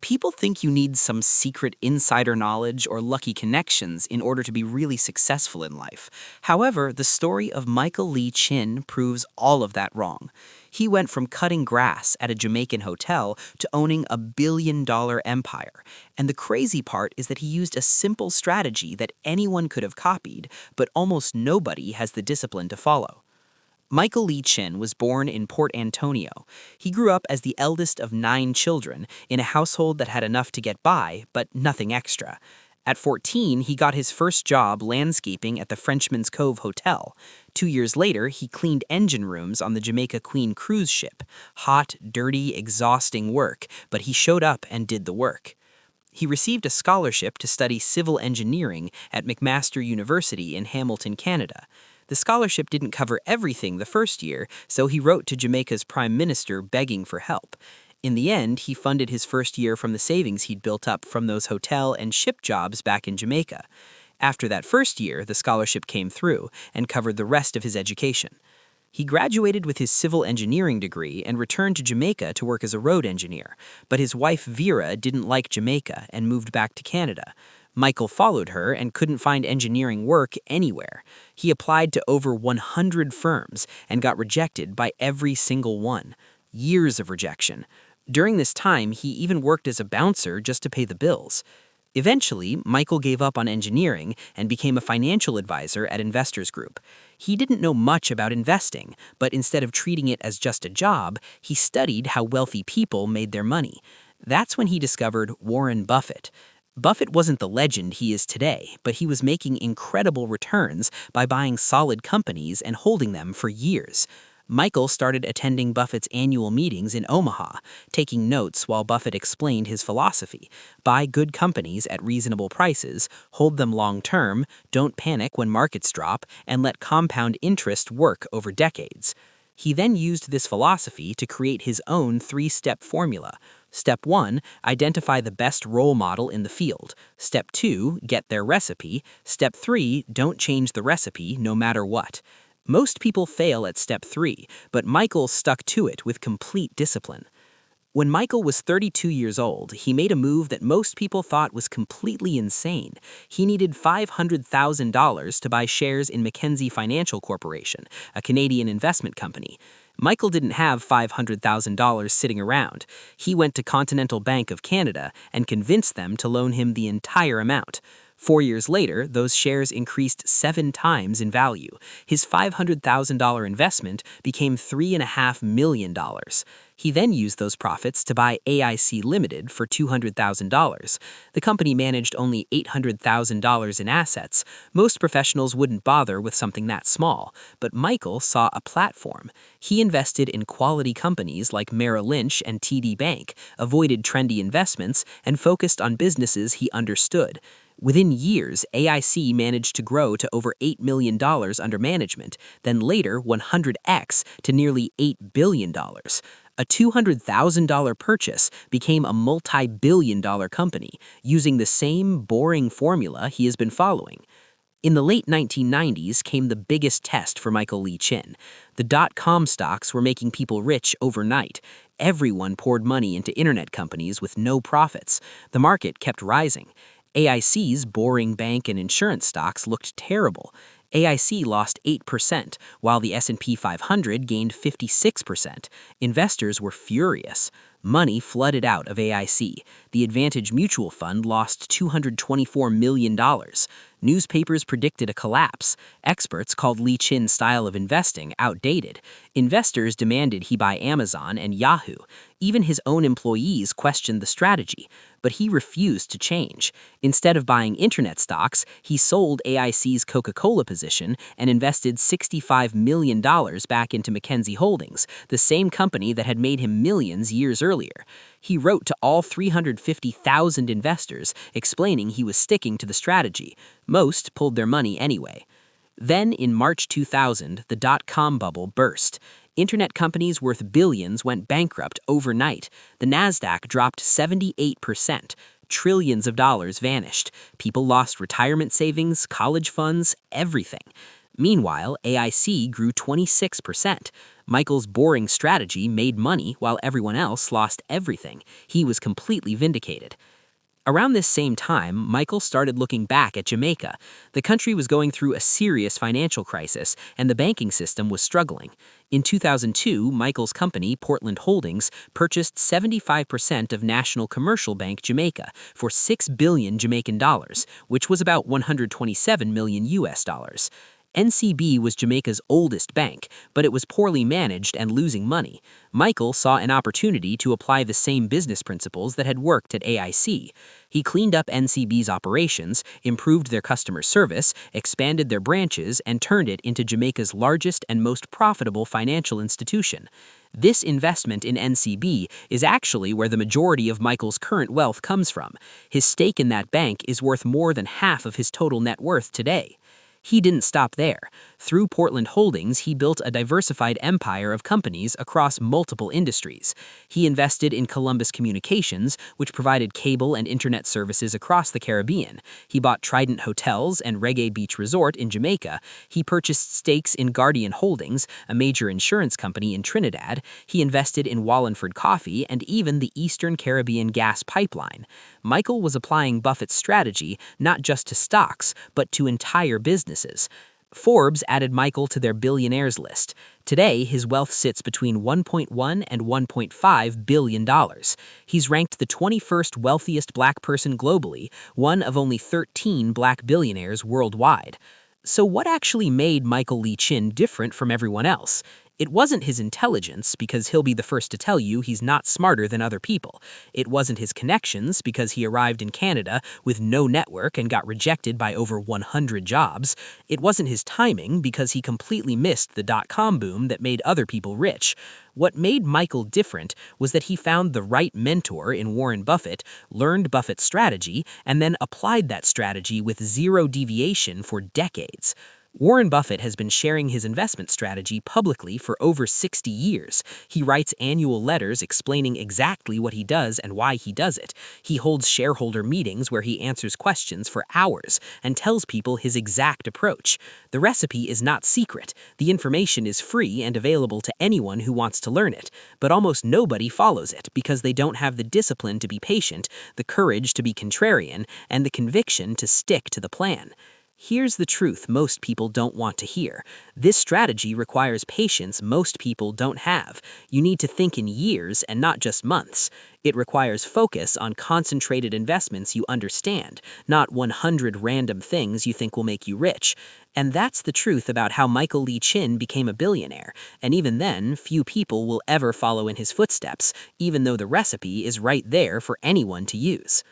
People think you need some secret insider knowledge or lucky connections in order to be really successful in life. However, the story of Michael Lee Chin proves all of that wrong. He went from cutting grass at a Jamaican hotel to owning a billion-dollar empire. And the crazy part is that he used a simple strategy that anyone could have copied, but almost nobody has the discipline to follow. Michael Lee Chin was born in Port Antonio. He grew up as the eldest of 9 children in a household that had enough to get by, but nothing extra. At 14, he got his first job landscaping at the Frenchman's Cove Hotel. 2 years later, he cleaned engine rooms on the Jamaica Queen cruise ship. Hot, dirty, exhausting work, but he showed up and did the work. He received a scholarship to study civil engineering at McMaster University in Hamilton, Canada. The scholarship didn't cover everything the first year, so he wrote to Jamaica's prime minister begging for help. In the end, he funded his first year from the savings he'd built up from those hotel and ship jobs back in Jamaica. After that first year, the scholarship came through and covered the rest of his education. He graduated with his civil engineering degree and returned to Jamaica to work as a road engineer, but his wife Vera didn't like Jamaica and moved back to Canada. Michael followed her and couldn't find engineering work anywhere. He applied to over 100 firms and got rejected by every single one. Years of rejection. During this time, he even worked as a bouncer just to pay the bills. Eventually, Michael gave up on engineering and became a financial advisor at Investors Group. He didn't know much about investing, but instead of treating it as just a job, he studied how wealthy people made their money. That's when he discovered Warren Buffett. Buffett wasn't the legend he is today, but he was making incredible returns by buying solid companies and holding them for years. Michael started attending Buffett's annual meetings in Omaha, taking notes while Buffett explained his philosophy. Buy good companies at reasonable prices, hold them long-term, don't panic when markets drop, and let compound interest work over decades. He then used this philosophy to create his own 3-step formula. Step 1, identify the best role model in the field. Step 2, get their recipe. Step 3, don't change the recipe no matter what. Most people fail at step 3, but Michael stuck to it with complete discipline. When Michael was 32 years old, he made a move that most people thought was completely insane. He needed $500,000 to buy shares in Mackenzie Financial Corporation, a Canadian investment company. Michael didn't have $500,000 sitting around. He went to Continental Bank of Canada and convinced them to loan him the entire amount. 4 years later, those shares increased 7 times in value. His $500,000 investment became $3.5 million. He then used those profits to buy AIC Limited for $200,000. The company managed only $800,000 in assets. Most professionals wouldn't bother with something that small, but Michael saw a platform. He invested in quality companies like Merrill Lynch and TD Bank, avoided trendy investments, and focused on businesses he understood. Within years, AIC managed to grow to over $8 million under management, then later 100x to nearly $8 billion. A $200,000 purchase became a multi-billion-dollar company, using the same boring formula he has been following. In the late 1990s came the biggest test for Michael Lee Chin. The dot-com stocks were making people rich overnight. Everyone poured money into internet companies with no profits. The market kept rising. AIC's boring bank and insurance stocks looked terrible. AIC lost 8%, while the S&P 500 gained 56%. Investors were furious. Money flooded out of AIC. The Advantage Mutual Fund lost $224 million. Newspapers predicted a collapse. Experts called Lee Chin's style of investing outdated. Investors demanded he buy Amazon and Yahoo. Even his own employees questioned the strategy, but he refused to change. Instead of buying internet stocks, he sold AIC's Coca-Cola position and invested $65 million back into Mackenzie Holdings, the same company that had made him millions years earlier. He wrote to all 350,000 investors, explaining he was sticking to the strategy. Most pulled their money anyway. Then, in March 2000, the dot-com bubble burst. Internet companies worth billions went bankrupt overnight. The Nasdaq dropped 78%. Trillions of dollars vanished. People lost retirement savings, college funds, everything. Meanwhile, AIC grew 26%. Michael's boring strategy made money while everyone else lost everything. He was completely vindicated. Around this same time, Michael started looking back at Jamaica. The country was going through a serious financial crisis, and the banking system was struggling. In 2002, Michael's company, Portland Holdings, purchased 75% of National Commercial Bank Jamaica for 6 billion Jamaican dollars, which was about 127 million US dollars. NCB was Jamaica's oldest bank, but it was poorly managed and losing money. Michael saw an opportunity to apply the same business principles that had worked at AIC. He cleaned up NCB's operations, improved their customer service, expanded their branches, and turned it into Jamaica's largest and most profitable financial institution. This investment in NCB is actually where the majority of Michael's current wealth comes from. His stake in that bank is worth more than half of his total net worth today. He didn't stop there. Through Portland Holdings, he built a diversified empire of companies across multiple industries. He invested in Columbus Communications, which provided cable and internet services across the Caribbean. He bought Trident Hotels and Reggae Beach Resort in Jamaica. He purchased stakes in Guardian Holdings, a major insurance company in Trinidad. He invested in Wallingford Coffee and even the Eastern Caribbean Gas Pipeline. Michael was applying Buffett's strategy not just to stocks, but to entire businesses. Forbes added Michael to their billionaires list. Today, his wealth sits between $1.1 and $1.5 billion. He's ranked the 21st wealthiest black person globally, one of only 13 black billionaires worldwide. So what actually made Michael Lee Chin different from everyone else? It wasn't his intelligence, because he'll be the first to tell you he's not smarter than other people. It wasn't his connections, because he arrived in Canada with no network and got rejected by over 100 jobs. It wasn't his timing, because he completely missed the dot-com boom that made other people rich. What made Michael different was that he found the right mentor in Warren Buffett, learned Buffett's strategy, and then applied that strategy with zero deviation for decades. Warren Buffett has been sharing his investment strategy publicly for over 60 years. He writes annual letters explaining exactly what he does and why he does it. He holds shareholder meetings where he answers questions for hours and tells people his exact approach. The recipe is not secret. The information is free and available to anyone who wants to learn it, but almost nobody follows it because they don't have the discipline to be patient, the courage to be contrarian, and the conviction to stick to the plan. Here's the truth most people don't want to hear. This strategy requires patience most people don't have. You need to think in years and not just months. It requires focus on concentrated investments you understand, not 100 random things you think will make you rich. And that's the truth about how Michael Lee Chin became a billionaire. And even then, few people will ever follow in his footsteps, even though the recipe is right there for anyone to use.